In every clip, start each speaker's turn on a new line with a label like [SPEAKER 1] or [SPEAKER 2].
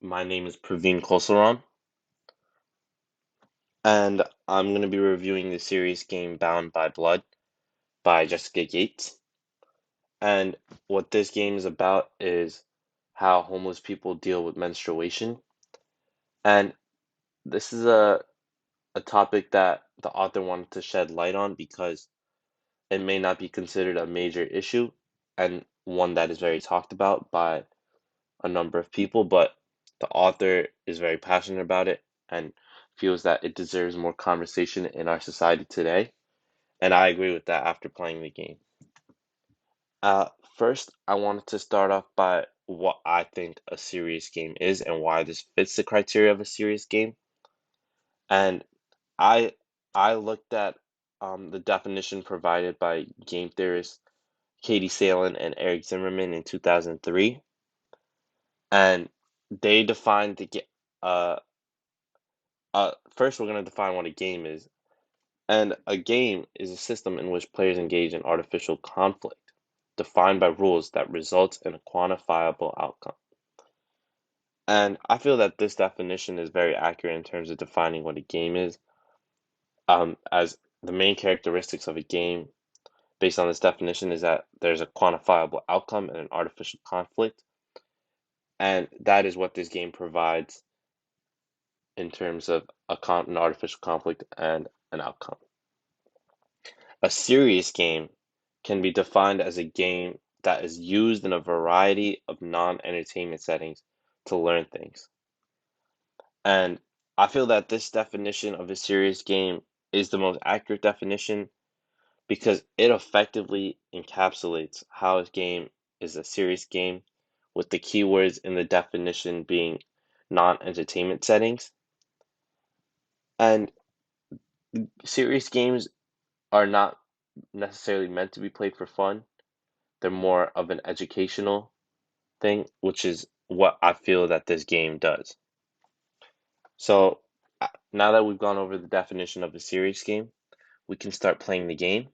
[SPEAKER 1] My name is Praveen Kosaram, and I'm going to be reviewing the series game Bound by Blood by Jessica Yates. And what this game is about is how homeless people deal with menstruation. And this is a topic that the author wanted to shed light on because it may not be considered a major issue and one that is very talked about by a number of people, but the author is very passionate about it and feels that it deserves more conversation in our society today. And I agree with that after playing the game. First, I wanted to start off by what I think a serious game is and why this fits the criteria of a serious game. And I I looked at the definition provided by game theorists Katie Salen and Eric Zimmerman in 2003, and they defined the game. First, we're going to define what a game is. And a game is a system in which players engage in artificial conflict, defined by rules that result in a quantifiable outcome. And I feel that this definition is very accurate in terms of defining what a game is, as the main characteristics of a game, based on this definition, is that there's a quantifiable outcome and an artificial conflict. And that is what this game provides in terms of an artificial conflict and an outcome. A serious game can be defined as a game that is used in a variety of non-entertainment settings to learn things. And I feel that this definition of a serious game is the most accurate definition because it effectively encapsulates how a game is a serious game, with the keywords in the definition being non-entertainment settings. And serious games are not necessarily meant to be played for fun. They're more of an educational thing, which is what I feel that this game does. So now that we've gone over the definition of a serious game, we can start playing the game.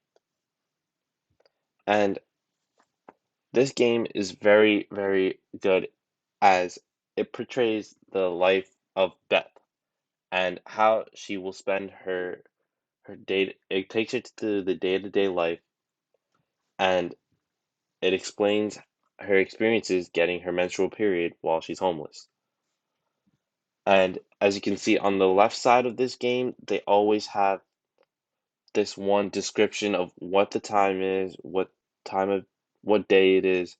[SPEAKER 1] And this game is very, very good as it portrays the life of Beth and how she will spend her day. It takes her to the day-to-day life, and it explains her experiences getting her menstrual period while she's homeless. And as you can see on the left side of this game, they always have this one description of what the time is, time of what day it is,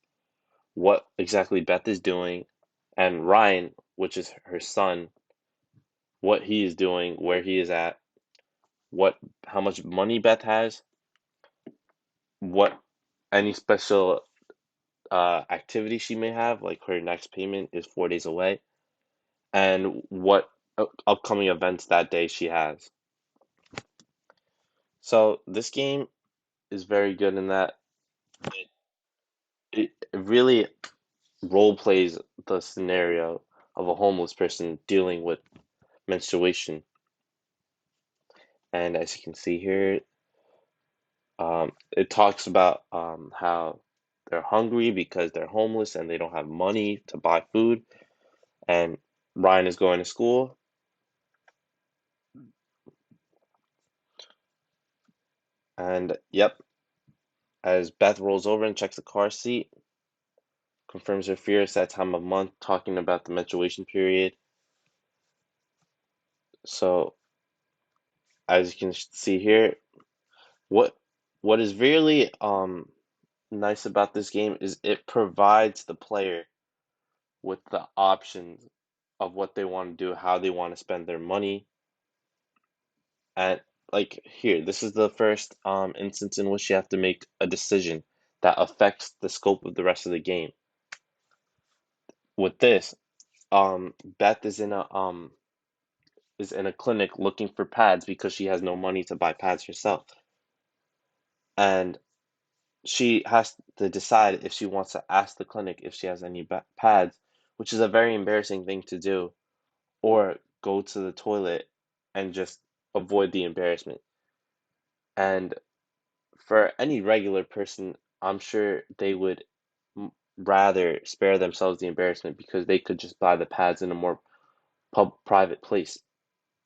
[SPEAKER 1] what exactly Beth is doing, and Ryan, which is her son, what he is doing, where he is at, what how much money Beth has, what any special activity she may have, like her next payment is 4 days away, and what upcoming events that day she has. So this game is very good in that it really role plays the scenario of a homeless person dealing with menstruation. And as you can see here, it talks about how they're hungry because they're homeless and they don't have money to buy food. And Ryan is going to school. And yep, as Beth rolls over and checks the car seat, confirms her fears at time of month, talking about the menstruation period. So as you can see here, what what is really nice about this game is it provides the player with the options of what they want to do, how they want to spend their money. And like here, this is the first instance in which you have to make a decision that affects the scope of the rest of the game. With this, Beth is in a clinic looking for pads because she has no money to buy pads herself. And she has to decide if she wants to ask the clinic if she has any pads, which is a very embarrassing thing to do, or go to the toilet and just avoid the embarrassment. And for any regular person, I'm sure they would rather spare themselves the embarrassment because they could just buy the pads in a more private place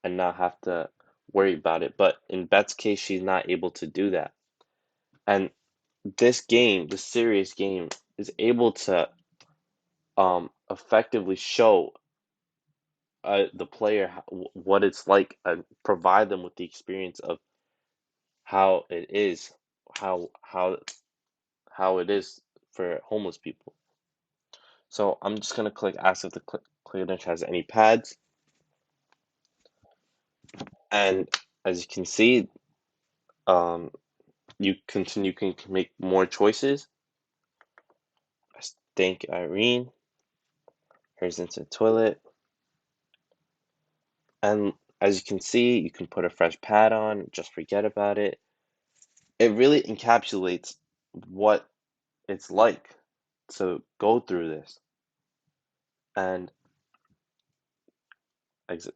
[SPEAKER 1] and not have to worry about it. But in Beth's case, she's not able to do that. And this game, the serious game, is able to effectively show the player what it's like and provide them with the experience of how it is, how how how it is for homeless people. So I'm just gonna click ask if the clinic has any pads, and as you can see, um, you can make more choices. Thank Irene. Here's into the toilet, and as you can see, you can put a fresh pad on. Just forget about it. It really encapsulates what it's like to go through this, and ex-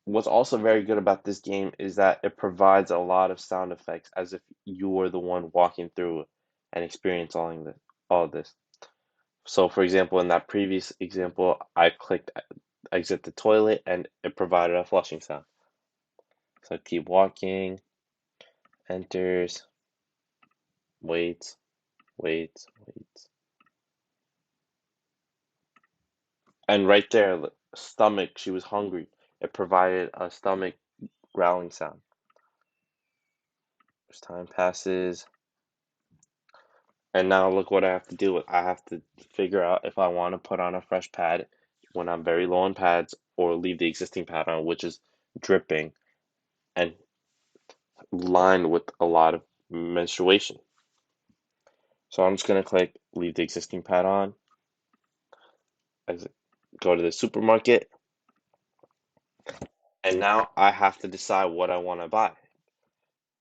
[SPEAKER 1] what's also very good about this game is that it provides a lot of sound effects as if you were the one walking through and experiencing all of this. So, for example, in that previous example, I clicked exit the toilet and it provided a flushing sound. So I keep walking, enters, waits, waits, waits. And right there, stomach, she was hungry. It provided a stomach growling sound. As time passes, and now look what I have to do. I have to figure out if I want to put on a fresh pad when I'm very low on pads or leave the existing pad on, which is dripping and lined with a lot of menstruation. So I'm just going to click leave the existing pad on. Go to the supermarket, and now I have to decide what I want to buy.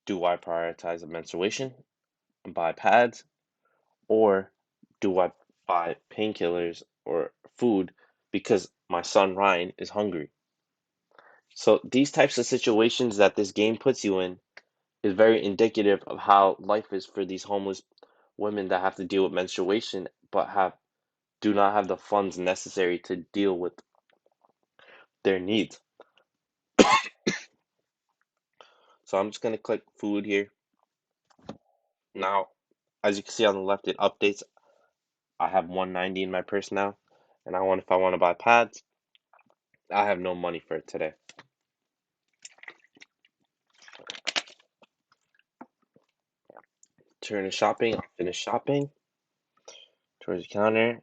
[SPEAKER 1] Do I prioritize the menstruation and buy pads, or do I buy painkillers or food because my son Ryan is hungry? So these types of situations that this game puts you in is very indicative of how life is for these homeless women that have to deal with menstruation but have do not have the funds necessary to deal with their needs. So I'm just gonna click food here. Now, as you can see on the left, it updates. I have 190 in my purse now, and if I want to buy pads, I have no money for it today. Turn to shopping. I'll finish shopping. Towards the counter.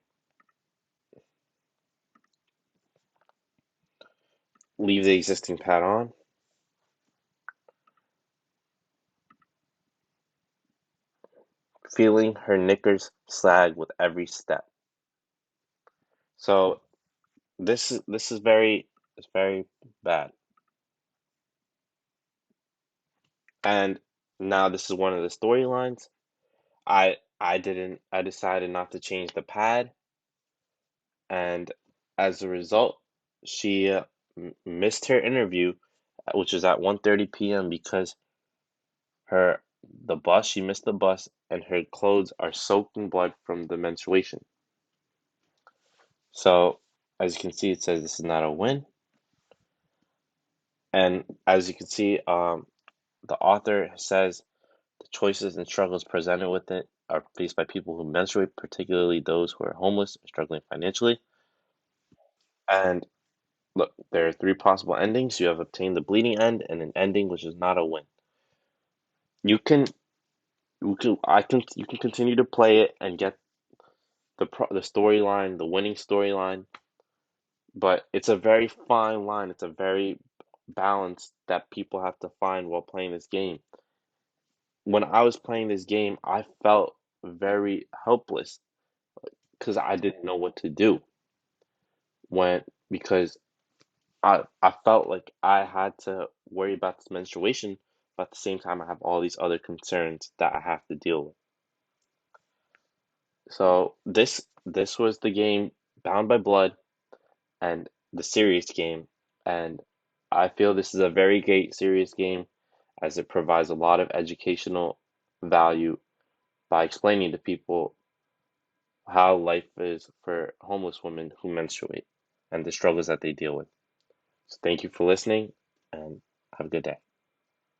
[SPEAKER 1] Leave the existing pad on. Feeling her knickers sag with every step. So this is very it's very bad. And now this is one of the storylines. I decided not to change the pad, and as a result, she missed her interview, which was at 1:30 p.m. because her the bus she missed the bus and her clothes are soaked in blood from the menstruation. So as you can see, it says this is not a win, and as you can see, the author says the choices and struggles presented with it are faced by people who menstruate, particularly those who are homeless or struggling financially. And look, there are three possible endings. You have obtained the bleeding end and an ending which is not a win. You can, you can continue to play it and get the storyline, the winning storyline, but it's a very fine line. It's a very balance that people have to find while playing this game. When I was playing this game, I felt very helpless because I didn't know what to do when because I felt like I had to worry about this menstruation, but at the same time I have all these other concerns that I have to deal with. So this was the game Bound by Blood and the serious game, and I feel this is a very great serious game as it provides a lot of educational value by explaining to people how life is for homeless women who menstruate and the struggles that they deal with. So thank you for listening and have a good day.